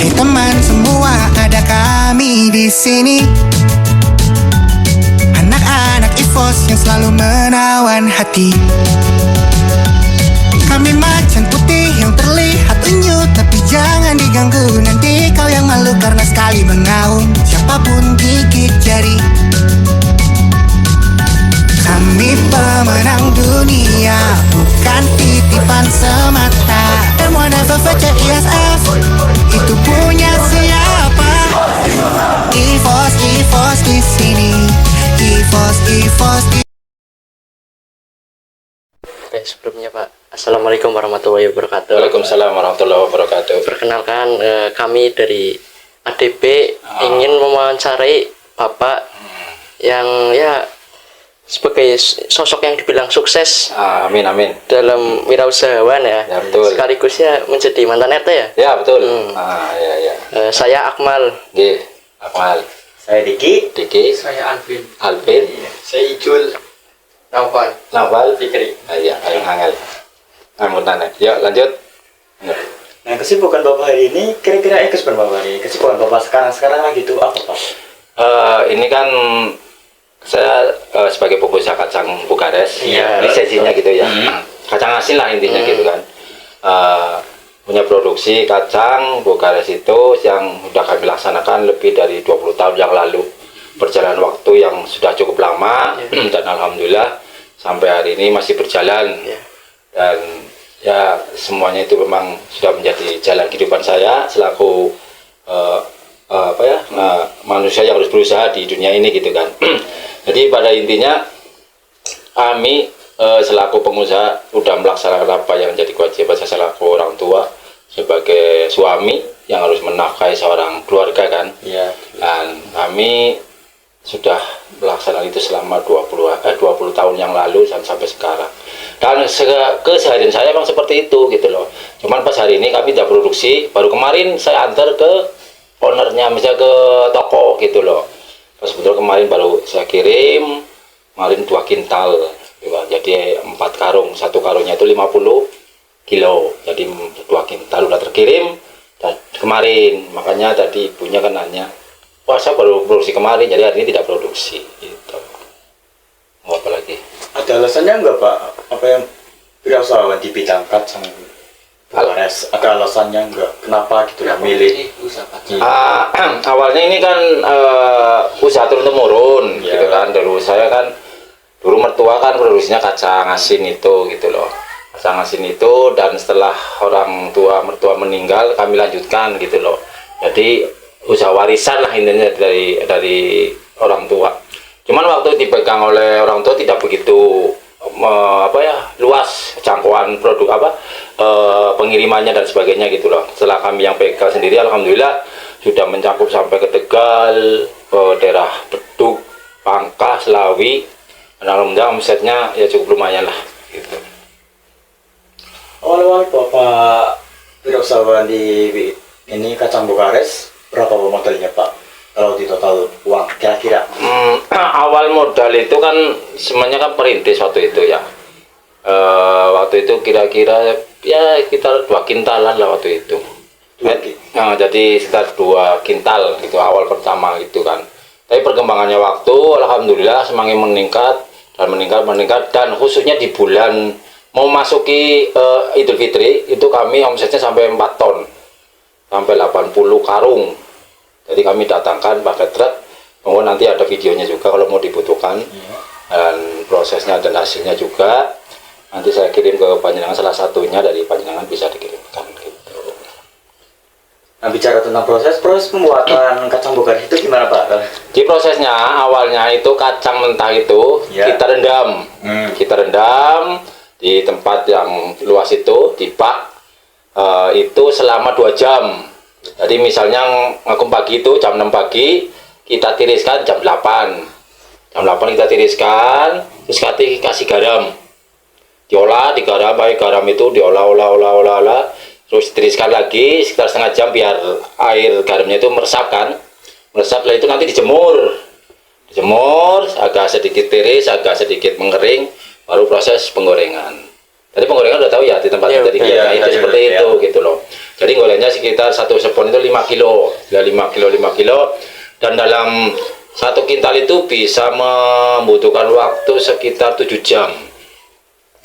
Hey teman semua, ada kami di sini. Anak-anak EVOS yang selalu menawan hati. Kami macan putih yang terlihat unyu, tapi jangan diganggu, nanti kau yang malu karena sekali mengaum siapapun gigit jari. Kami pemenang dunia, bukan titipan semata. And whenever baca ISF, itu punya siapa? EVOS, EVOS di sini. EVOS, EVOS di... Oke, sebelumnya Pak, Assalamualaikum warahmatullahi wabarakatuh. Waalaikumsalam warahmatullahi wabarakatuh. Perkenalkan, kami dari ADB ingin mewawancarai Bapak yang ya sebagai sosok yang dibilang sukses. Amin amin. Dalam wirausahawan ya. Ya betul. Sekaligus ya menjadi mantan RT ya. Ya betul. Ya ya. Saya Akmal. Nggih, Akmal. Saya Diki. Diki. Saya Alvin. Alvin. Saya Ijul. Naufal. Naufal. Fikri. Iya, ayo angel. Amunane. Yuk lanjut. Nah, kesibukan Bapak hari ini kira-kira Bapak hari ini. Kesibukan Bapak sekarang lagi itu apa, Pak? Ini kan saya sebagai pengusaha kacang Bukares, Iya. lisensinya gitu ya. Kacang asin lah intinya gitu kan. Punya produksi kacang Bukares itu yang sudah kami laksanakan lebih dari 20 tahun yang lalu. Perjalanan waktu yang sudah cukup lama dan alhamdulillah sampai hari ini masih berjalan. Dan ya semuanya itu memang sudah menjadi jalan kehidupan saya selaku manusia yang harus berusaha di dunia ini gitu kan. Jadi pada intinya kami selaku pengusaha sudah melaksanakan apa yang menjadi kewajiban saya selaku orang tua sebagai suami yang harus menafkahi seorang keluarga kan. Dan kami sudah melaksanakan itu selama 20 tahun yang lalu dan sampai sekarang. Dan keseharian saya memang seperti itu gitu loh. Cuman pas hari ini kami tidak produksi, baru kemarin saya antar ke ownernya, misalnya ke toko gitu loh. Pas betul kemarin baru saya kirim, kemarin 2 kintal, jadi 4 karung, satu karungnya itu 50 kilo, jadi 2 kintal udah terkirim dan kemarin. Makanya tadi ibunya kan nanya, wah saya baru produksi kemarin, jadi hari ini tidak produksi gitu. Mau apa lagi? Ada alasannya enggak, Pak? Apa yang wirausahawan di bidang kacang Bukares? Ada alasannya enggak? Kenapa gitu lah milih? Awalnya ini kan usaha turun-temurun gitu kan. Dulu saya kan, dulu mertua kan produksinya kacang asin itu gitu loh. Kacang asin itu, dan setelah orang tua mertua meninggal kami lanjutkan gitu loh. Jadi usaha warisan lah intinya dari orang tua. Cuman waktu dipegang oleh orang tua tidak begitu luas jangkauan produk pengirimannya dan sebagainya gitu loh. Setelah kami yang pegang sendiri, alhamdulillah sudah mencakup sampai ke Tegal, ke daerah Bedug, Pangkah, Selawi. Dan alhamdulillah omsetnya ya cukup lumayan lah gitu. Awal-awal Bapak wirausahawan di ini kacang Bukares, berapa modalnya, Pak? Kalau di total uang kira-kira? Awal modal itu kan semuanya kan perintis waktu itu ya. Waktu itu kira-kira ya sekitar 2 kintalan lah waktu itu. Jadi sekitar 2 kintal gitu awal pertama gitu kan. Tapi perkembangannya waktu alhamdulillah semakin meningkat dan khususnya di bulan mau masuki Idul Fitri itu kami omsetnya sampai 4 ton. Sampai 80 karung. Jadi kami datangkan pakai truk, kemudian nanti ada videonya juga kalau mau dibutuhkan, dan prosesnya dan hasilnya juga nanti saya kirim ke Panjenengan, salah satunya dari Panjenengan bisa dikirimkan gitu. Nah, bicara tentang proses pembuatan kacang Bukares itu gimana, Pak? Di prosesnya awalnya itu kacang mentah itu kita rendam di tempat yang luas itu di bak itu selama 2 jam. Jadi misalnya ngakum pagi itu jam 6 pagi kita tiriskan jam 8 kita tiriskan, terus kasih garam, digaram, pakai garam itu diolah, terus tiriskan lagi sekitar setengah jam biar air garamnya itu meresap, setelah itu nanti dijemur agak sedikit tiris, agak sedikit mengering, baru proses penggorengan. Tadi penggorengan udah tahu ya di tempat Iya, tadi iya, itu iya, seperti iya. itu gitu loh. Jadi gorengnya sekitar satu sepon itu 5 kilo, ya 5 kilo, dan dalam satu kintal itu bisa membutuhkan waktu sekitar 7 jam.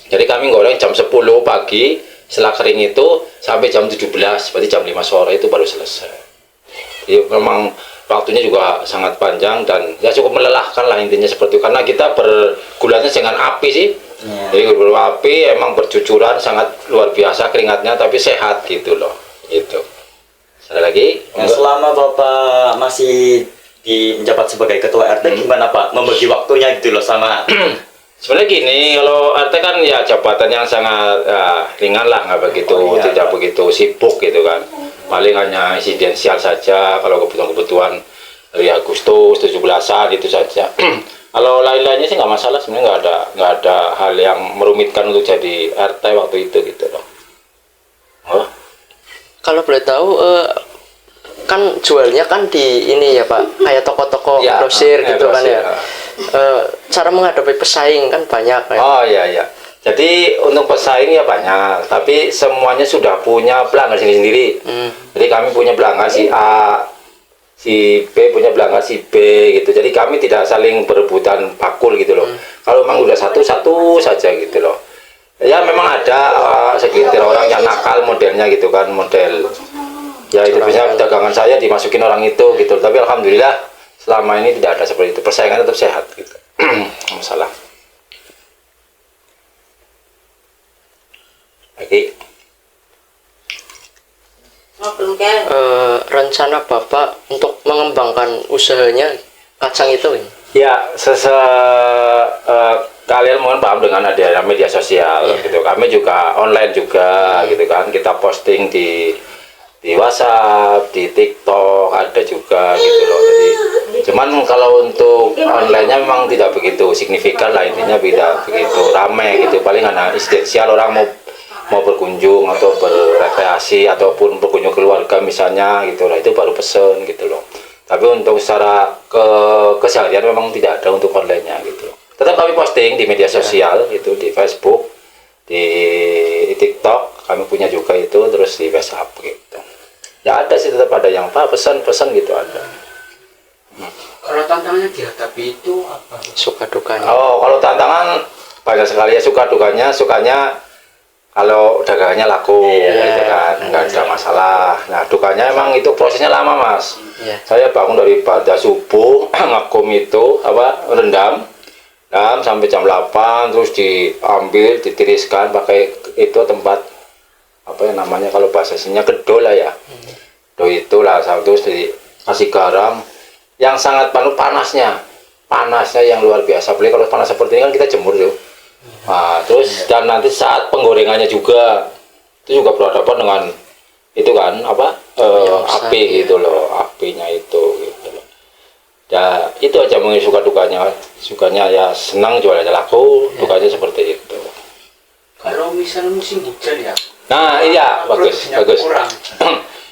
Jadi kami goreng jam 10 pagi, setelah kering itu sampai jam 17, berarti jam 5 sore itu baru selesai. Jadi memang waktunya juga sangat panjang dan ya cukup melelahkan lah intinya seperti itu, karena kita bergulatnya dengan api sih. Jadi api emang bercucuran sangat luar biasa keringatnya, tapi sehat gitu loh. Itu. Sekali lagi, Nah, selama Bapak masih menjabat sebagai ketua RT, gimana Pak membagi waktunya gitu loh sama sebenarnya gini, kalau RT kan ya jabatan yang sangat ringan lah, nggak begitu, Oh, iya, tidak Pak. begitu sibuk gitu kan. Paling hanya insidensial saja, kalau kebutuhan-kebutuhan dari Agustus 17-an itu saja. Kalau lain-lainnya sih nggak masalah, sebenarnya nggak ada hal yang merumitkan untuk jadi RT waktu itu gitu loh. Oh, Kalau boleh tahu, kan jualnya kan di ini ya Pak, kayak toko-toko Ya, grosir gitu kan grosir, ya. Cara menghadapi pesaing kan banyak ya. oh iya iya. Jadi untuk pesaing ya banyak, tapi semuanya sudah punya pelanggan sendiri-sendiri. Jadi kami punya pelanggan si A, si B punya pelanggan si B gitu. Jadi kami tidak saling berebutan bakul gitu loh. Kalau memang udah satu saja gitu loh. Ya memang ada segelintir orang yang nakal modelnya gitu kan, model ya itu biasanya dagangan saya dimasukin orang itu gitu. Tapi alhamdulillah selama ini tidak ada seperti itu. Persaingan tetap sehat gitu. Nggak masalah. Lagi. Rencana Bapak untuk mengembangkan usahanya kacang itu ini? Ya, kalian mungkin paham dengan adanya media sosial gitu. Kami juga online juga gitu kan. Kita posting di WhatsApp, di TikTok ada juga gitu loh. Jadi cuman kalau untuk online-nya memang tidak begitu signifikan lah, intinya tidak begitu ramai gitu. Paling hanya insidensial, orang mau berkunjung atau berrekreasi ataupun berkunjung keluarga misalnya gitu lah, itu baru pesen gitu loh. Tapi untuk secara keseharian memang tidak ada untuk online-nya gitu. Tetap kami posting di media sosial itu, di Facebook, di TikTok kami punya juga itu, terus di WhatsApp gitu. Ya ada sih, tetap ada yang pesan-pesan gitu ada. Kalau tantangannya dihadapi itu apa? Suka dukanya. Oh, kalau tantangan banyak sekali ya. Sukanya kalau dagangannya laku gitu kan, nggak ada masalah. Nah, dukanya emang itu prosesnya lama Mas. Iya. Saya bangun dari pada subuh ngakum itu rendam sampai jam 8, terus diambil, ditiriskan pakai itu tempat apa ya namanya, kalau bahasa sininya kedol lah ya. Kedol itu lah, terus dikasih garam yang sangat panasnya yang luar biasa. Beli kalau panas seperti ini kan kita jemur tuh. Nah, terus dan nanti saat penggorengannya juga itu juga berhadapan dengan itu kan api gitu loh, apinya itu gitu loh. Ya itu aja mungkin suka dukanya ya senang jualannya laku, dukanya seperti itu. Kalau misalnya musim hujan ya, Nah iya, bagus kurang.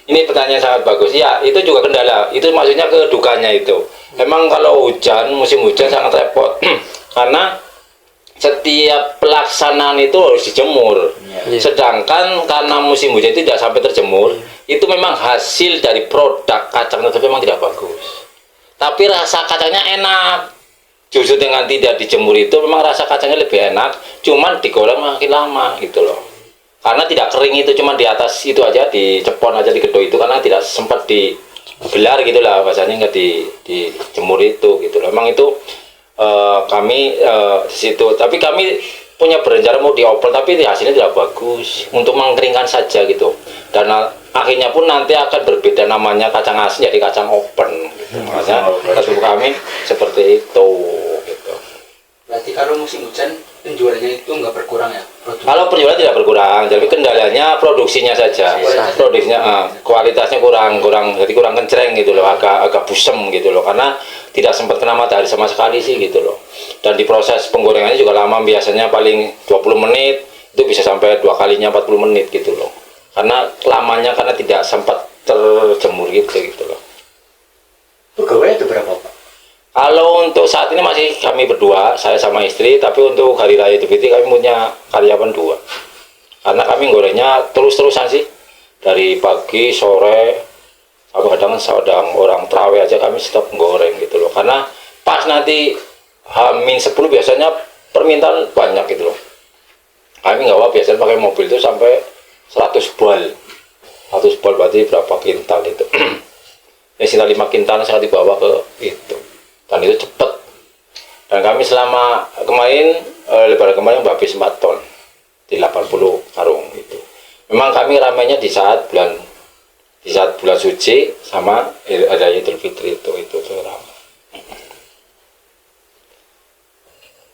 Ini pertanyaan sangat bagus. Ya itu juga kendala, itu maksudnya ke dukanya itu. Emang kalau musim hujan sangat repot karena setiap pelaksanaan itu harus dijemur. Sedangkan karena musim hujan itu tidak sampai terjemur, itu memang hasil dari produk kacang tersebut memang tidak bagus. Tapi rasa kacangnya enak. Justru dengan tidak dijemur itu memang rasa kacangnya lebih enak, cuman digoreng makin lama gitu loh. Karena tidak kering itu, cuma di atas itu aja, dicepon aja di kedoi itu, karena tidak sempat digelar gitu lah bahasanya, nggak dijemur itu gitu loh. Memang itu kami di situ, tapi kami punya berencana mau diopel, tapi hasilnya tidak bagus, untuk mengeringkan saja gitu. Dan akhirnya pun nanti akan berbeda namanya, kacang asin jadi kacang open gitu. Makanya kasus kami seperti itu gitu. Berarti kalau musim hujan penjualannya itu nggak berkurang ya? Kalau penjualan tidak berkurang, jadi kendalanya produksinya saja. Produksinya kualitasnya kurang, jadi kurang kencreng gitu loh, agak busem gitu loh, karena tidak sempat kena matahari sama sekali sih gitu loh. Dan di proses penggorengannya juga lama, biasanya paling 20 menit, itu bisa sampai 2 kalinya 40 menit gitu loh. Karena lamanya, karena tidak sempat terjemur gitu loh. pegawai itu berapa Pak? Kalau untuk saat ini masih kami berdua, saya sama istri, tapi untuk hari raya Idul Fitri kami punya karyawan 2. karena kami gorengnya terus-terusan sih, dari pagi sore sampai kadang orang terawih aja kami tetap goreng gitu loh, karena pas nanti H-10 biasanya permintaan banyak gitu loh. Kami nggak apa biasanya pakai mobil itu sampai 100 bal berarti berapa kintal itu. Ya sisa 5 kintal saya dibawa ke itu, dan itu cepet. Dan kami selama kemarin lebaran kemarin habis 4 ton di 80 karung itu. Memang kami ramainya di saat bulan suci sama ada Idul Fitri itu ramai.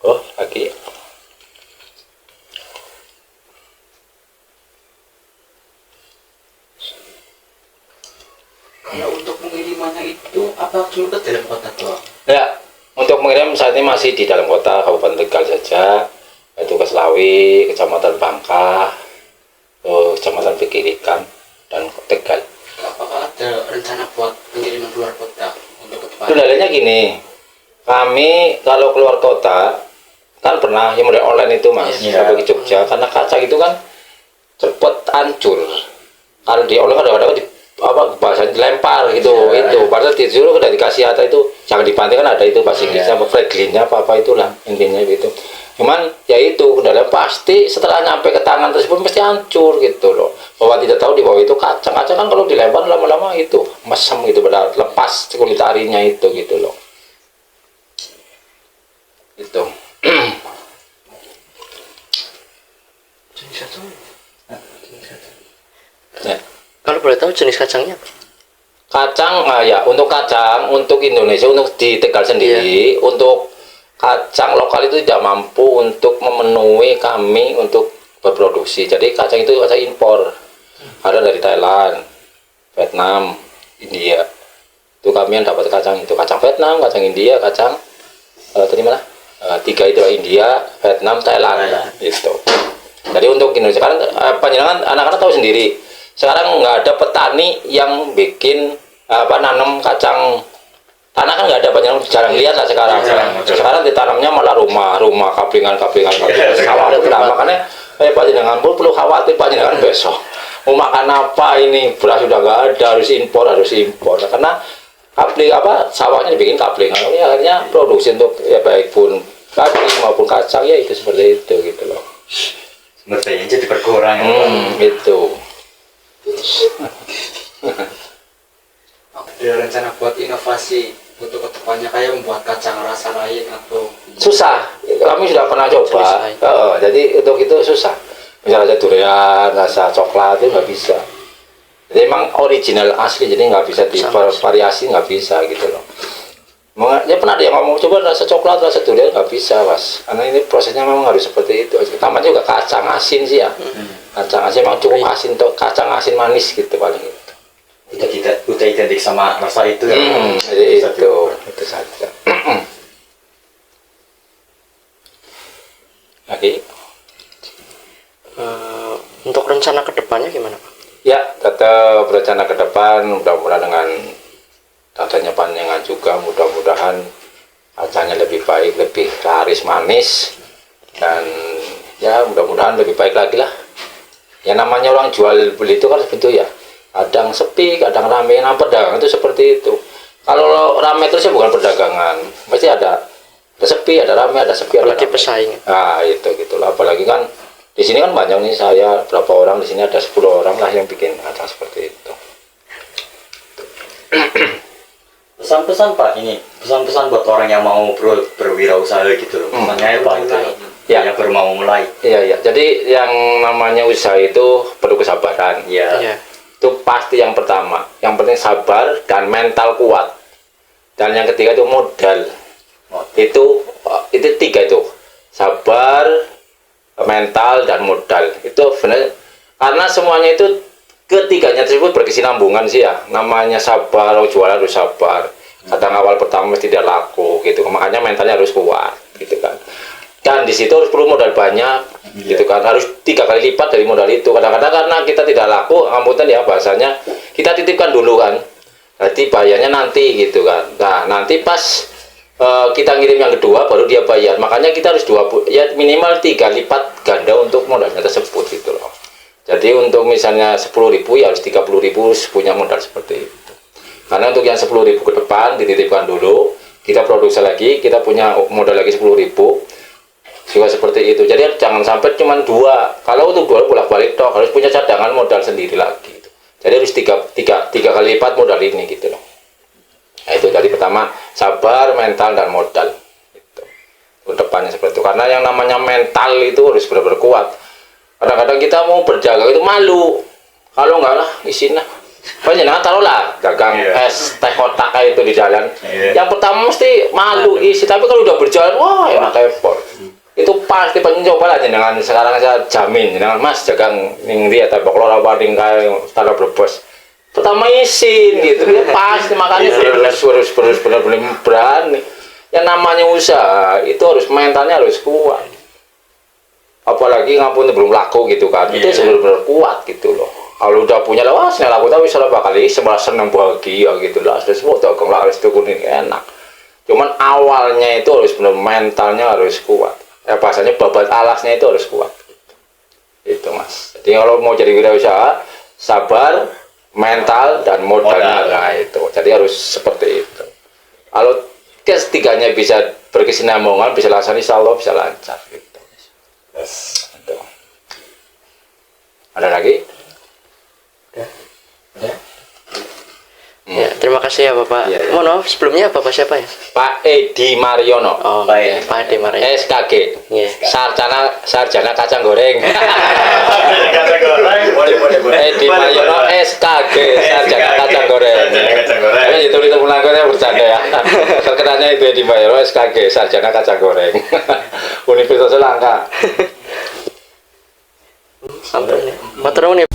Oh lagi. Kalau untuk pengirimannya itu apa cuma ke dalam kota doang? Ya, untuk mengirim saat ini masih di dalam kota Kabupaten Tegal saja, yaitu ke Selawi, Kecamatan Bangka, Kecamatan Pikirikan, dan Tegal. Apakah ada rencana buat pengiriman keluar kota untuk ke depan? Kendalanya gini, kami kalau keluar kota kan pernah yang model online itu mas, Iya. sampai ke Jogja, karena kaca itu kan cepet hancur. Kalau di online kadang-kadang bahasanya dilempar gitu, itu padahal disuruh udah dikasih atau itu jangan dibanting, kan ada itu bahasa Inggrisnya apa Franklin-nya apa itulah intinya gitu. Cuman ya itu kendala pasti setelah nyampe ke tangan tersebut mesti hancur gitu loh, bahwa tidak tahu di bawah itu kacang kan kalau dilempar lama-lama itu mesem gitu, pada lepas kulit arinya itu gitu loh itu. Ya. Kalau boleh tahu jenis kacangnya apa? Kacang, ya untuk kacang untuk Indonesia, untuk di Tegal sendiri, untuk kacang lokal itu tidak mampu untuk memenuhi kami untuk berproduksi. Jadi kacang itu kacang impor, ada dari Thailand, Vietnam, India. Itu kami yang dapat kacang itu, kacang Vietnam, kacang India, kacang tadi mana? 3 itu India, Vietnam, Thailand itu. Jadi untuk Indonesia sekarang panjenengan anak-anak tahu sendiri. Sekarang nggak ada petani yang bikin nanam kacang tanah, kan nggak ada, banyak jarang lihat lah sekarang. Sekarang ditanamnya malah rumah kaplingan sawah berapa, makanya panjenengan pun perlu khawatir panjenengan besok mau makan apa, ini beras sudah nggak ada, harus impor karena sawahnya dibikin kaplingan, ya akhirnya produksi untuk ya baik pun kapling maupun kacang ya itu seperti itu gitu loh. Sumber dayanya jadi berkurang. Itu. Ada rencana buat inovasi untuk kedepannya kayak membuat kacang rasa lain atau Susah, kami sudah pernah coba. Jadi untuk itu susah. Misalnya durian, rasa coklat itu nggak bisa. Jadi emang original asli, jadi nggak bisa divariasi, nggak bisa gitu loh. Ya pernah ada yang ngomong coba rasa coklat, rasa durian, nggak bisa mas. Karena ini prosesnya memang harus seperti itu. Tambah juga kacang asin sih ya. Kacang asin memang cukup asin, tuh kacang asin manis gitu paling itu. Udah identik sama rasa itu ya. Jadi itu saja. Oke. Untuk rencana kedepannya gimana Pak? Ya, tetap rencana ke depan mudah-mudahan dengan datanya panjangan juga, mudah-mudahan kacangnya lebih baik, lebih laris manis, dan ya mudah-mudahan lebih baik lagi lah. Ya namanya orang jual beli itu kan seperti itu ya, kadang sepi, kadang ramai. Nah pedagang itu seperti itu. Kalau ramai terus ya bukan perdagangan, pasti ada sepi, ada ramai, ada sepi, ada Apalagi ramai. pesaing. Nah itu gitulah, apalagi kan di sini kan banyak nih, saya berapa orang di sini, ada 10 orang lah yang bikin kacang seperti itu. Pesan-pesan Pak, ini pesan-pesan buat orang yang mau berwirausaha gitu loh. Pesannya apa itu? Ya. Yang baru mau mulai. Iya, jadi yang namanya usaha itu perlu kesabaran. Iya. Itu pasti yang pertama. Yang penting sabar dan mental kuat. Dan yang ketiga itu modal. Itu 3 itu. Sabar, mental, dan modal. Itu benar. Karena semuanya itu ketiganya tersebut berkesinambungan sih ya. Namanya sabar, jualan harus sabar. Kadang awal pertama tidak laku gitu. Makanya mentalnya harus kuat gitu kan. Dan di situ harus perlu modal banyak gitu kan, harus 3 kali lipat dari modal itu. Kadang-kadang karena kita tidak laku, ngapunten ya bahasanya, kita titipkan dulu kan, nanti bayarnya nanti gitu kan. Nah nanti pas kita ngirim yang kedua baru dia bayar, makanya kita harus minimal 3 lipat ganda untuk modalnya tersebut gitu loh. Jadi untuk misalnya 10.000 ya harus 30.000 punya modal seperti itu. Karena untuk yang 10.000 ke depan dititipkan dulu, kita produksi lagi, kita punya modal lagi 10.000 juga seperti itu. Jadi jangan sampai cuma 2. Kalau untuk 2 bolak-balik toh harus punya cadangan modal sendiri lagi gitu. Jadi harus tiga kali lipat modal ini gitu loh. Nah, itu tadi pertama sabar, mental dan modal gitu. Depannya seperti itu. Karena yang namanya mental itu harus benar-benar kuat. Kadang-kadang kita mau berdagang itu malu. Kalau enggak lah isinya. Panjenengan taruhlah dagang es teh kotak kayak itu di jalan. Yang pertama mesti malu isi, tapi kalau udah berjalan wah enak effort. Itu pasti pencoba lah jenengan. Sekarang saya jamin jenengan Mas dagang ning dia tembok loro apa ning kae Tanah Brebes. Pertama isin gitu ya pasti makanya harus benar-benar berani. Yang namanya usaha itu harus mentalnya harus kuat. Apalagi ngampun belum laku gitu kan, itu benar-benar kuat gitu loh. Kalau udah punya lah, wah senang laku tapi salah bakal malah senang bahagia gitu lah. Terus mau dagang lah harus kuning enak. Cuman awalnya itu harus benar mentalnya harus kuat. Ya bahasanya babat alasnya itu harus kuat. Itu Mas. Jadi kalau mau jadi wirausaha, sabar, mental dan modalnya lah itu. Jadi harus seperti itu. Kalau ketiganya bisa berkesinambungan, bisa laksanakan, insya Allah bisa lancar. Gitu. Itu. Ada lagi? Ya, terima kasih ya Bapak. Ya, ya. Mohon maaf sebelumnya Bapak siapa ya? Pak Edi Mariono. Oh, Baik. Pak Ade Maria. SKG. Iya. Sarjana kacang goreng. Boleh. Edi Mariono SKG Sarjana kacang goreng. Kacang goreng. Ini itu penanggulannya bercanda ya. Terkenalnya itu Edi Mariono SKG Sarjana kacang goreng. Universitas Langka. Sampai nih. Matur nuwun ya.